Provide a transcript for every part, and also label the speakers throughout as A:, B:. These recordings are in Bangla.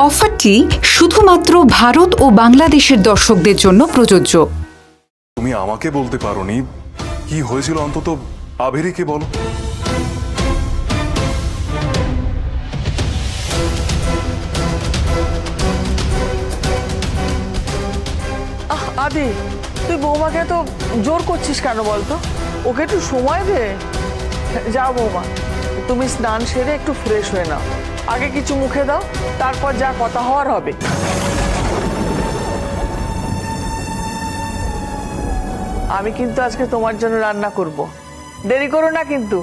A: অফারটি শুধুমাত্র ভারত ও বাংলাদেশের দর্শকদের জন্য প্রযোজ্য।
B: তুমি আমাকে বলতে পারোনি কি হয়েছিল, অন্তত আভেরিকে বলো।
C: আদি, তুই বৌমাকে তো জোর করছিস কেন বলতো? ওকে একটু সময় দে। যাও বৌমা, তুমি স্নান সেরে একটু ফ্রেশ হয়ে নাও, আগে কিছু মুখে দাও, তারপর যা কথা হওয়ার হবে। আমি কিন্তু আজকে তোমার জন্য রান্না করব, দেরি করো না কিন্তু।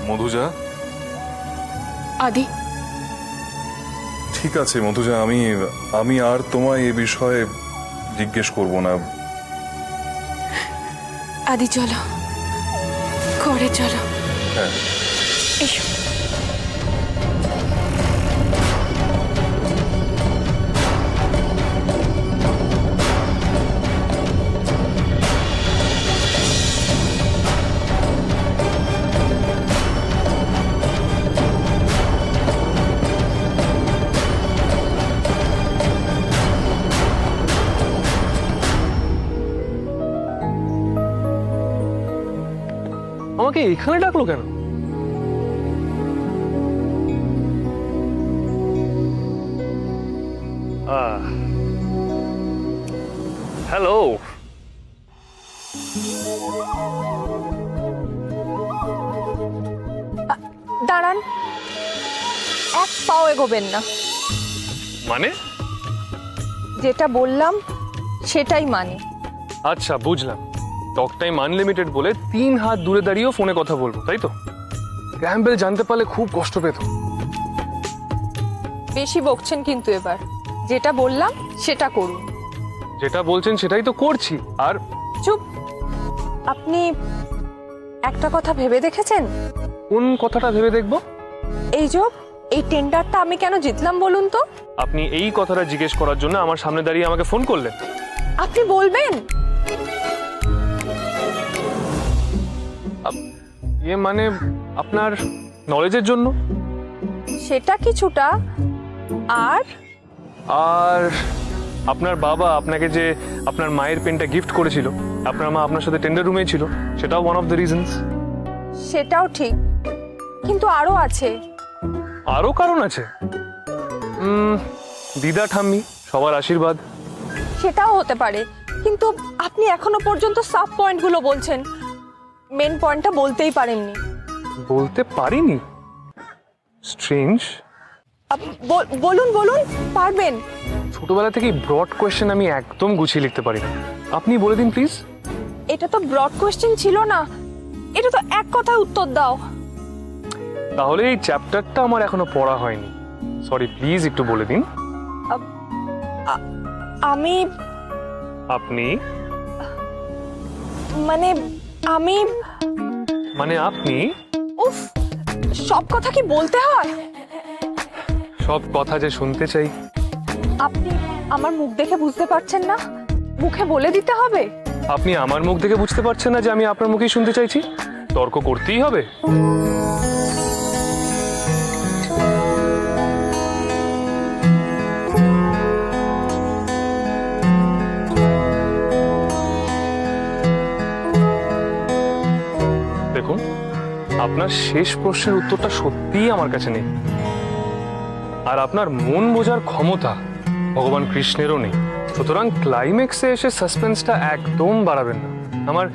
B: মধুজা,
D: আদি,
B: ঠিক আছে মধুজা, আমি আর তোমায় এ বিষয়ে জিজ্ঞেস করব না।
D: আদি চলো, ঘরে চলো।
B: হ্যাঁ,
D: এসো।
E: আমাকে এখানে ডাকলো কেন? হ্যালো।
D: দাঁড়ান, এক পাও এগোবেন না।
E: মানে?
D: যেটা বললাম সেটাই মানে।
E: আচ্ছা, বুঝলাম। টক টাইম আনলিমিটেড বলে 3 হাত দূরে দাঁড়িয়েও ফোনে কথা বলবো, তাই তো? ক্যাম্বেল জানতে পারলে খুব কষ্ট পেত।
D: বেশি বকছেন কিন্তু এবার। যেটা বললাম সেটা করুন।
E: যেটা বলছেন সেটাই তো করছি। আর
D: চুপ। আপনি একটা কথা ভেবে দেখেছেন?
E: কোন কথাটা ভেবে দেখবো?
D: এই টেন্ডারটা আমি কেন জিতলাম বলুন তো?
E: আপনি এই কথাটা জিজ্ঞেস করার জন্য আমার সামনে দাঁড়িয়ে আমাকে ফোন করলেন?
D: আপনি বলবেন?
E: মানে আপনার নলেজের জন্য।
D: সেটা কিছুটা। আর
E: আর আপনার বাবা আপনাকে যে আপনার মায়ের পেনটা গিফট করেছিল, আপনার মা আপনার সাথে টেন্ডার রুমে ছিল, সেটাও ওয়ান অফ দ্য রিজনস।
D: সেটাও ঠিক, কিন্তু আরো আছে।
E: আরো কারণ আছে? দিদা ঠাম্মি, সবার আশীর্বাদ।
D: সেটাও হতে পারে, কিন্তু আপনি এখনো পর্যন্ত সাব পয়েন্টগুলো বলছেন, মেন পয়েন্টটা বলতেই পারেননি।
E: বলতে পারিনি? স্ট্রেঞ্জ।
D: বলুন বলুন, পারবেন।
E: ছোটবেলা থেকেই ব্রড কোয়েশ্চেন আমি একদম গুছিয়ে লিখতে পারি না। আপনি বলে দিন প্লিজ।
D: এটা তো ব্রড কোয়েশ্চেন ছিল না, এটা তো এক কথায় উত্তর দাও।
E: তাহলে এই চ্যাপ্টারটা আমার এখনো পড়া হয়নি। সরি, প্লিজ একটু বলে দিন।
D: আমি
E: আপনি
D: মানে আমি
E: মানে আপনি
D: উফ, সব কথা কি বলতে হয়?
E: সব কথা যে শুনতে চাই।
D: আপনি আমার মুখ দেখে বুঝতে পারছেন না? মুখে বলে দিতে হবে?
E: আপনি আমার মুখ দেখে বুঝতে পারছেন না যে আমি আপনার মুখেই শুনতে চাইছি? তর্ক করতেই হবে? দেখুন, আপনার শেষ প্রশ্নের উত্তরটা সত্যিই আমার কাছে নেই। আর আপনার মন বোঝার ক্ষমতা ভগবান কৃষ্ণেরও নেই। সুতরাং ক্লাইম্যাক্সে এসে সাসপেন্সটা একদম বাড়াবেন না। আমার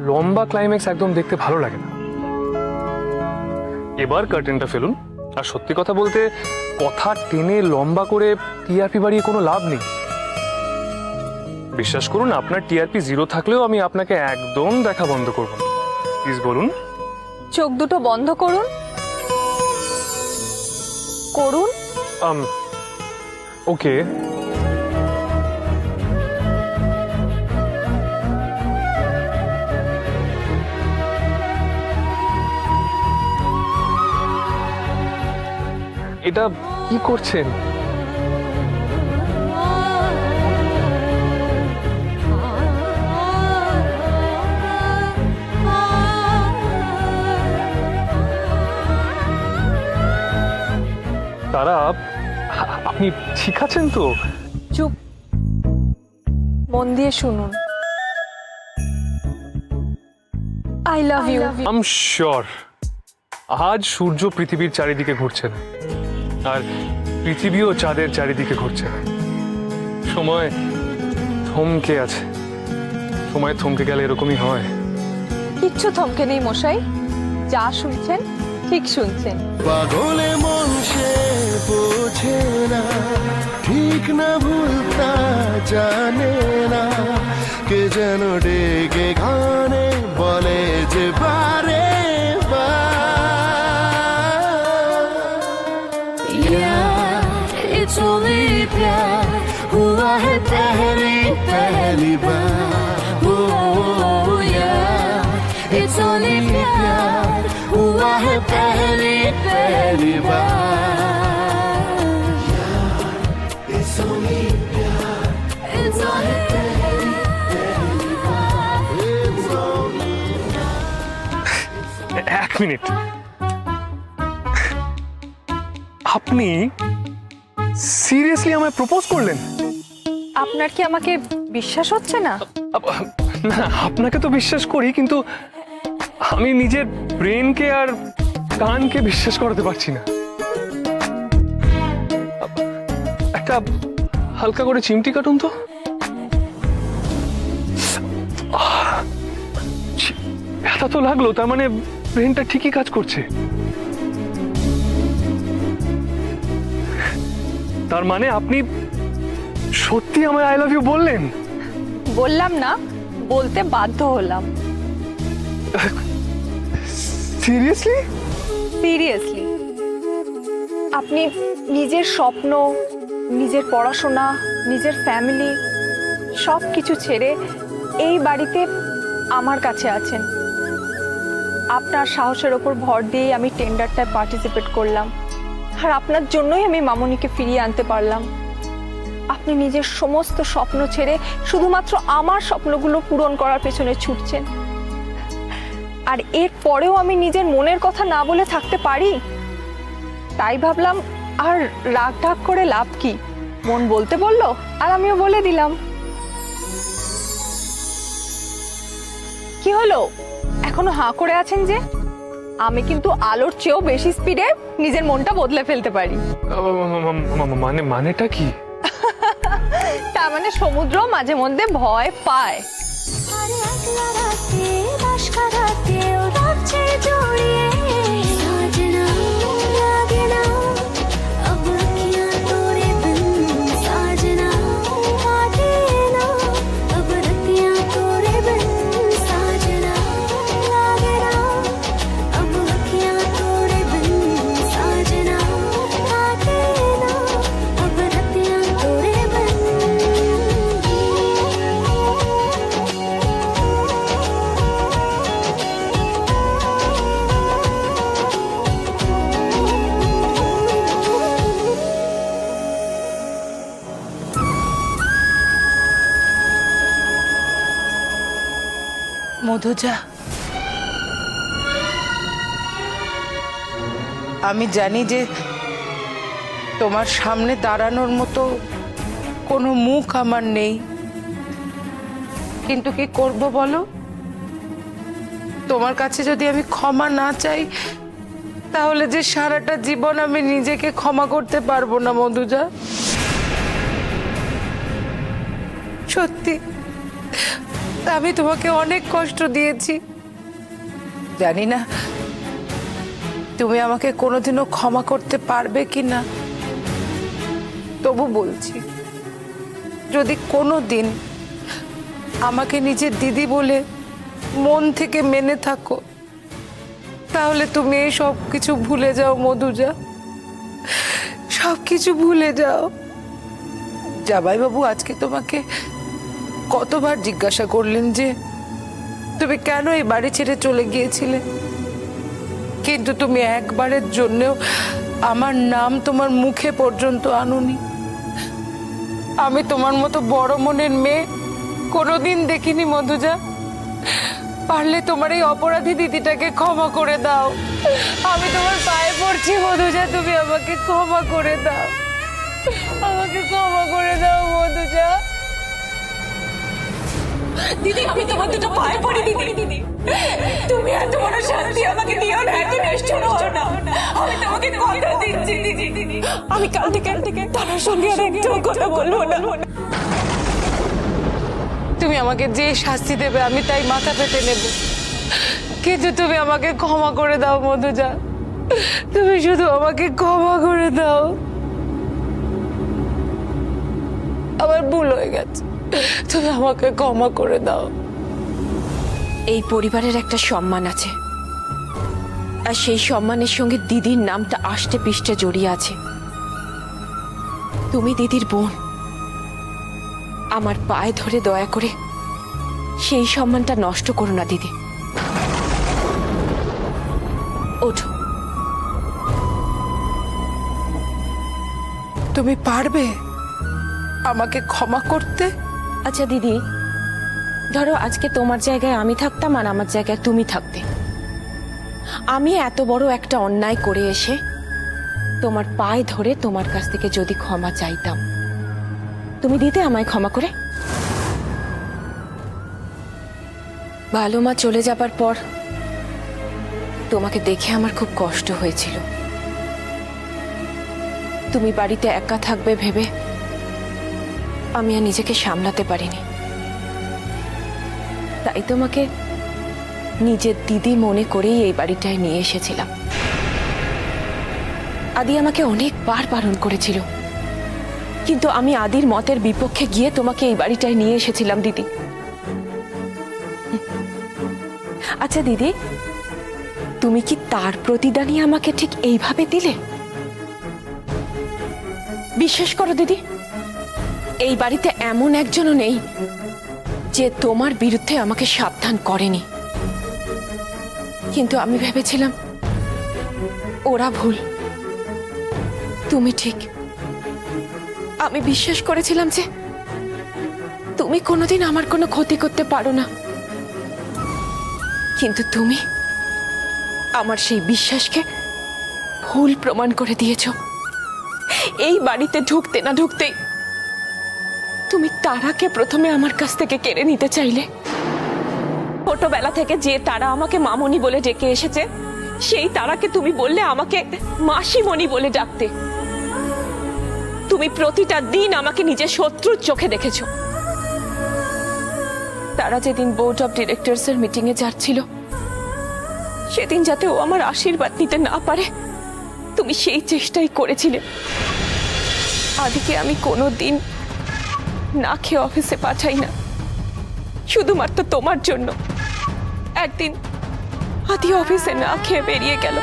E: লম্বা ক্লাইম্যাক্স একদম দেখতে ভালো লাগে না। এবার কার্টেনটা ফেলুন। আর সত্যি কথা বলতে, কথা টেনে লম্বা করে টিআরপি বাড়িয়ে কোনো লাভ নেই। বিশ্বাস করুন, আপনার টিআরপি 0 থাকলেও আমি আপনাকে একদম দেখা বন্ধ করব না। প্লিজ বলুন।
D: চোখ দুটো বন্ধ করুন। করুন।
E: ওকে। এটা কি করছেন? আপনি ঠিক আছেন তো?
D: চুপ, মন দিয়ে শুনুন। I love you.
E: I am sure আজ সূর্য পৃথিবীর চারিদিকে ঘুরছে না, আর পৃথিবীও চাঁদের চারিদিকে ঘুরছে না। সময় থমকে আছে। সময় থমকে গেলে এরকমই হয়।
D: কিচ্ছু থমকে নেই মশাই, যা শুনছেন ঠিক শুনছেন।
F: পাগলে মন সে বোঝে না, ঠিক না ভুলতা জানে না, কে যেন ডেকে গানে বলে যে বারে It's only प्यार हुआ है पहली बार, oh yeah, it's only प्यार हुआ है पहली बार, it's only प्यार, it's only पहली बार, it's only
E: এক মিনিট, আপনি সিরিয়াসলি আমায় প্রপোজ করলেন?
D: আপনার কি আমাকে বিশ্বাস হচ্ছে না?
E: না, আপনাকে তো বিশ্বাস করি, কিন্তু আমি নিজের ব্রেনকে আর কানকে বিশ্বাস করতে পারছি না। একটা হালকা করে চিমটি কাটুন তো। ব্যথা তো লাগলো, তার মানে ব্রেনটা ঠিকই কাজ করছে। তার মানে আপনি সত্যি আমায় আই লাভ ইউ বললেন?
D: বললাম না, বলতে বাধ্য হলাম।
E: সিরিয়াসলি?
D: সিরিয়াসলি। আপনি নিজের স্বপ্ন, নিজের পড়াশোনা, নিজের ফ্যামিলি সব কিছু ছেড়ে এই বাড়িতে আমার কাছে আছেন। আপনার সাহসের ওপর ভর দিয়ে আমি টেন্ডারটায় পার্টিসিপেট করলাম, আর আপনার জন্যই আমি মামনিকে ফিরিয়ে আনতে পারলাম। আপনি নিজের সমস্ত স্বপ্ন ছেড়ে শুধুমাত্র আমার স্বপ্নগুলো পূরণ করার পেছনে ছুটছেন। আর এর পরেও আমি নিজের মনের কথা না বলে থাকতে পারি? তাই ভাবলাম আর রাগ ঢাক করে লাভ কি, মন বলতে বললো আর আমিও বলে দিলাম। কি হলো, এখনো হাঁ করে আছেন যে? আমি কিন্তু আলোর চেয়েও বেশি স্পিডে নিজের মনটা বদলে ফেলতে পারি।
E: মানেটা কি?
D: তার মানে সমুদ্র মাঝে মধ্যে ভয় পায়।
G: মধুজা, আমি জানি যে তোমার সামনে দাঁড়ানোর মতো কোনো মুখ আমার নেই, কিন্তু কি করব বলো? তোমার কাছে যদি আমি ক্ষমা না চাই, তাহলে যে সারাটা জীবন আমি নিজেকে ক্ষমা করতে পারবো না মধুজা। সত্যি আমি তোমাকে অনেক কষ্ট দিয়েছি, জানি না তুমি আমাকে কোনোদিনও ক্ষমা করতে পারবে কিনা। তবু বলছি, যদি কোনোদিন আমাকে নিজের দিদি বলে মন থেকে মেনে থাকো, তাহলে তুমি এই সব কিছু ভুলে যাও মধুজা, সব কিছু ভুলে যাও। জামাইবাবু আজকে তোমাকে কতবার জিজ্ঞাসা করলেন যে তুমি কেন এই বাড়ি ছেড়ে চলে গিয়েছিলে, কিন্তু তুমি একবারের জন্যও আমার নাম তোমার মুখে পর্যন্ত আনোনি। আমি তোমার মতো বড় মনের মেয়ে কোনোদিন দেখিনি মধুজা। পারলে তোমার এই অপরাধী দিদিটাকে ক্ষমা করে দাও। আমি তোমার পায়ে পড়ছি মধুজা, তুমি আমাকে ক্ষমা করে দাও। আমাকে ক্ষমা করে দাও মধুজা। দিদি আমি তোমার দুটো পায়ে পড়ি দিদি, তুমি এত বড় শান্তি আমাকে দিও না, এত নিষ্ঠুর হও না। আমি তোমাকে কথা দিচ্ছি দিদি, আমি কাল থেকে তার সঙ্গে আর একটু কথা বলবো না। তুমি আমাকে যে শাস্তি দেবে আমি তাই মাথা পেতে নেব, কিন্তু তুমি আমাকে ক্ষমা করে দাও মধুজা, তুমি শুধু আমাকে ক্ষমা করে দাও। আমার ভুল হয়ে গেছে, তুমি আমাকে ক্ষমা করে দাও।
H: এই পরিবারের একটা সম্মান আছে, আর সেই সম্মানের সঙ্গে দিদির নামটা আষ্টে পৃষ্ঠে জড়িয়ে আছে। তুমি দিদির বোন, আমার পায়ে ধরে দয়া করে সেই সম্মানটা নষ্ট করো না দিদি। ওঠো।
G: তুমি পারবে আমাকে ক্ষমা করতে?
H: আচ্ছা দিদি, ধরো আজকে তোমার জায়গায় আমি থাকতাম আর আমার জায়গায় তুমি থাকতে। আমি এত বড় একটা অন্যায় করে এসে তোমার পায়ে ধরে তোমার কাছ থেকে যদি ক্ষমা চাইতাম, তুমি দিতে আমায় ক্ষমা করে? ভালো মা চলে যাবার পর তোমাকে দেখে আমার খুব কষ্ট হয়েছিল। তুমি বাড়িতে একা থাকবে ভেবে আমি আর নিজেকে সামলাতে পারিনি, তাই তোমাকে নিজের দিদি মনে করেই এই বাড়িটায় নিয়ে এসেছিলাম। আদি আমাকে অনেকবার বারণ করেছিল, কিন্তু আমি আদির মতের বিপক্ষে গিয়ে তোমাকে এই বাড়িটায় নিয়ে এসেছিলাম দিদি। আচ্ছা দিদি, তুমি কি তার প্রতিদানই আমাকে ঠিক এইভাবে দিলে? বিশ্বাস করো দিদি, এই বাড়িতে এমন একজনও নেই যে তোমার বিরুদ্ধে আমাকে সাবধান করেনি, কিন্তু আমি ভেবেছিলাম ওরা ভুল, তুমি ঠিক। আমি বিশ্বাস করেছিলাম যে তুমি কোনোদিন আমার কোনো ক্ষতি করতে পারো না, কিন্তু তুমি আমার সেই বিশ্বাসকে ভুল প্রমাণ করে দিয়েছো। এই বাড়িতে ঢুকতে না ঢুকতেই তুমি তারাকে প্রথমে আমার কাছ থেকে কেড়ে নিতে চাইলে। ছোটবেলা থেকে যে তারা আমাকে মামনি বলে ডেকে এসেছে, সেই তারাকে তুমি বললে আমাকে মাসিমণি বলে ডাকতে। তুমি প্রতিটা দিন আমাকে নিজের শত্রুর চোখে দেখেছো। তারা যেদিন বোর্ড অফ ডিরেক্টরস এর মিটিং এ যাচ্ছিল, সেদিন যাতে ও আমার আশীর্বাদ নিতে না পারে, তুমি সেই চেষ্টাই করেছিলে। আদিকে আমি কোনোদিন না খেয়ে অফিসে পাঠাই না, শুধুমাত্র তোমার জন্য। একদিন আদি অফিসে না খেয়ে বেরিয়ে গেল,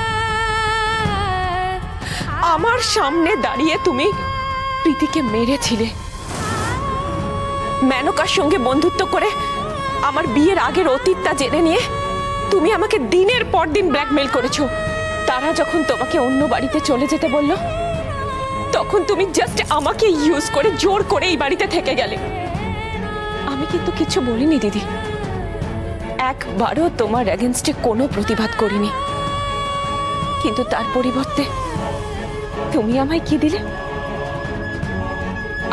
H: আমার সামনে দাঁড়িয়ে তুমি প্রীতিকে মেরেছিলে। মেনকার সঙ্গে বন্ধুত্ব করে আমার বিয়ের আগের অতীতটা জেনে নিয়ে তুমি আমাকে দিনের পর দিন ব্ল্যাকমেল করেছো। তারা যখন তোমাকে অন্য বাড়িতে চলে যেতে বলল, তখন তুমি জাস্ট আমাকে ইউজ করে জোর করে এই বাড়িতে থেকে গেলে। আমি কিন্তু কিছু বলিনি দিদি, একবারও তোমার এগেনস্টে কোনো প্রতিবাদ করিনি, কিন্তু তার পরিবর্তে তুমি আমায় কি দিলে?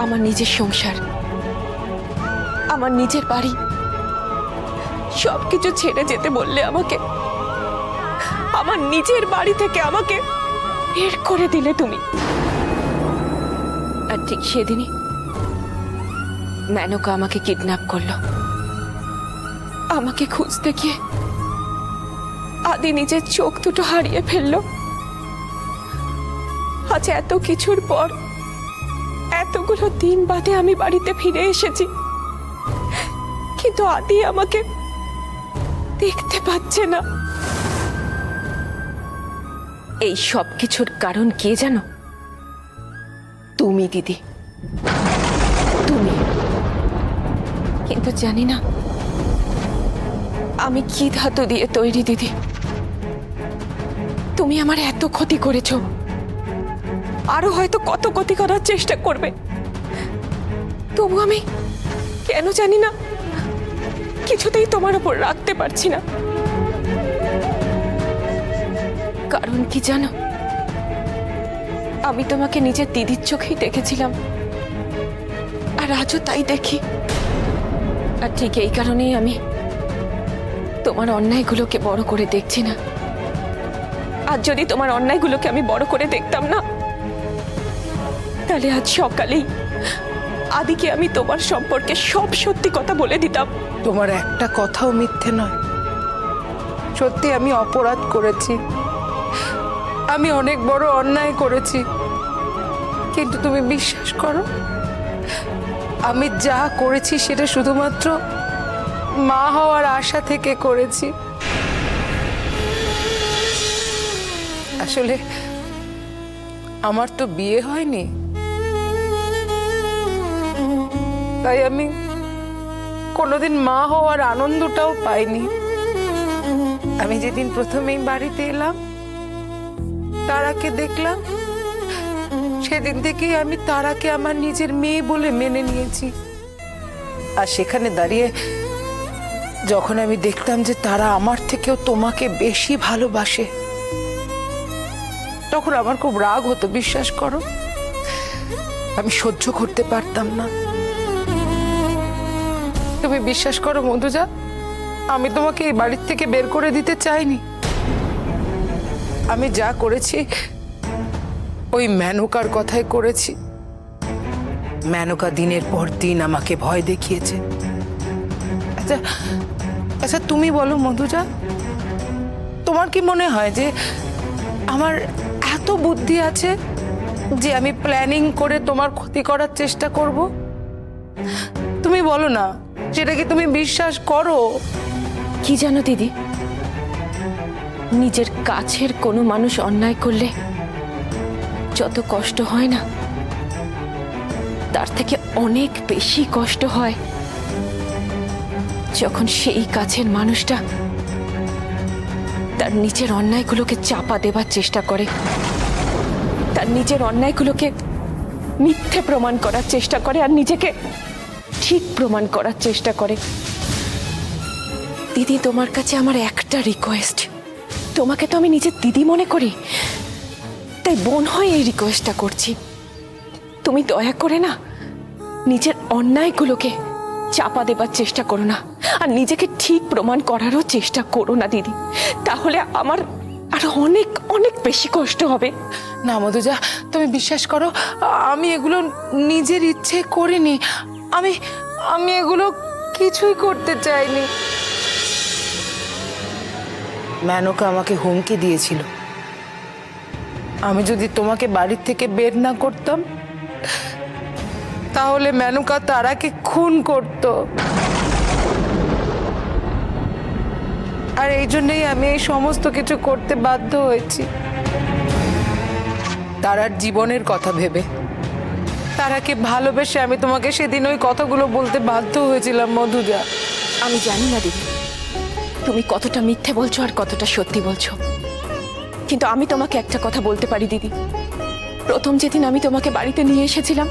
H: আমার নিজের সংসার, আমার নিজের বাড়ি, সবকিছু ছেড়ে যেতে বললে আমাকে। আমার নিজের বাড়ি থেকে আমাকে বের করে দিলে তুমি। আর ঠিক সেদিনই মেনকা আমাকে কিডন্যাপ করলো। আমাকে খুঁজতে গিয়ে আদি নিজের চোখ দুটো হারিয়ে ফেললো। আজ এত কিছুর পর, এতগুলো দিন বাদে আমি বাড়িতে ফিরে এসেছি, কিন্তু আদি আমাকে দেখতে পাচ্ছে না। এই সব কিছুর কারণ কে জানো? তুমি দিদি, তুমি। কিন্তু জানি না আমি কি ধাতু দিয়ে তৈরি দিদি। তুমি আমার এত ক্ষতি করেছো, আরো হয়তো কত ক্ষতি করার চেষ্টা করবে, তবু আমি কেন জানি না কিছুতেই তোমার উপর রাখতে পারছি না। কারণ কি জানো? আমি তোমাকে নিজের দিদির চোখেই দেখেছিলাম, আর আজও তাই দেখি। আর ঠিক এই কারণেই আমি তোমার অন্যায়গুলোকে বড় করে দেখছি না। আর যদি তোমার অন্যায়গুলোকে আমি বড় করে দেখতাম না, তাহলে আজ সকালেই আদিকে আমি তোমার সম্পর্কে সব সত্যি কথা বলে দিতাম।
G: তোমার একটা কথাও মিথ্যে নয়। সত্যি আমি অপরাধ করেছি, আমি অনেক বড় অন্যায় করেছি, কিন্তু তুমি বিশ্বাস করো, আমি যা করেছি সেটা শুধুমাত্র মা হওয়ার আশা থেকে করেছি। আসলে আমার তো বিয়ে হয়নি, তাই আমি কোনোদিন মা হওয়ার আনন্দটাও পাইনি। আমি যেদিন প্রথমেই বাড়িতে এলাম, তারাকে দেখলাম, সেদিন থেকেই আমি তারাকে আমার নিজের মেয়ে বলে মেনে নিয়েছি। আর সেখানে দাঁড়িয়ে যখন আমি দেখতাম যে তারা আমার থেকেও তোমাকে বেশি ভালোবাসে, তখন আমার খুব রাগ হতো, বিশ্বাস করো। আমি সহ্য করতে পারতাম না। তুমি বিশ্বাস করো মধুজা, আমি তোমাকে এই বাড়ির থেকে বের করে দিতে চাইনি। আমি যা করেছি ওই মেনকার কথাই করেছি। মেনকা দিনের পর দিন আমাকে ভয় দেখিয়েছে। আচ্ছা আচ্ছা, তুমি বলো মধুজা, তোমার কি মনে হয় যে আমার এত বুদ্ধি আছে যে আমি প্ল্যানিং করে তোমার ক্ষতি করার চেষ্টা করব? তুমি বলো না, সেটা কি তুমি বিশ্বাস করো?
H: কি জানো দিদি, নিজের কাছের কোনো মানুষ অন্যায় করলে যত কষ্ট হয় না, তার থেকে অনেক বেশি কষ্ট হয় যখন সেই কাছের মানুষটা তার নিজের অন্যায়গুলোকে চাপা দেবার চেষ্টা করে, তার নিজের অন্যায়গুলোকে মিথ্যে প্রমাণ করার চেষ্টা করে, আর নিজেকে ঠিক প্রমাণ করার চেষ্টা করে। দিদি, তোমার কাছে আমার একটা রিকোয়েস্ট, তোমাকে তো আমি নিজের দিদি মনে করি, তাই বোন হয়ে এই রিকোয়েস্টটা করছি। তুমি দয়া করে না নিজের অন্যায়গুলোকে চাপা দেবার চেষ্টা করো না, আর নিজেকে ঠিক প্রমাণ করারও চেষ্টা করো না দিদি, তাহলে আমার আর অনেক অনেক বেশি কষ্ট হবে।
G: না মধুজা, তুমি বিশ্বাস করো, আমি এগুলো নিজের ইচ্ছে করিনি। আমি আমি এগুলো কিছুই করতে চাইনি। মেনকা আমাকে হুমকি দিয়েছিল, আমি যদি তোমাকে বাড়ির থেকে বের না করতাম, তাহলে মেনকা তারাকে খুন করত। আর এই জন্যই আমি এই সমস্ত কিছু করতে বাধ্য হয়েছি। তারার জীবনের কথা ভেবে, তারাকে ভালোবেসে আমি তোমাকে সেদিন ওই কথাগুলো বলতে বাধ্য হয়েছিলাম মধুজা।
H: আমি জানি না দিদি তুমি কতটা মিথ্যে বলছো আর কতটা সত্যি বলছো, কিন্তু আমি তোমাকে একটা কথা বলতে পারি দিদি, প্রথম যেদিন আমি তোমাকে বাড়িতে নিয়ে এসেছিলাম,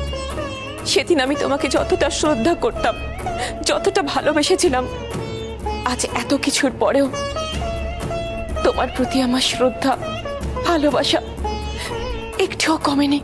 H: সেদিন আমি তোমাকে যতটা শ্রদ্ধা করতাম, যতটা ভালোবেসেছিলাম, আজ এত কিছুর পরেও তোমার প্রতি আমার শ্রদ্ধা, ভালোবাসা একটুও কমেনি।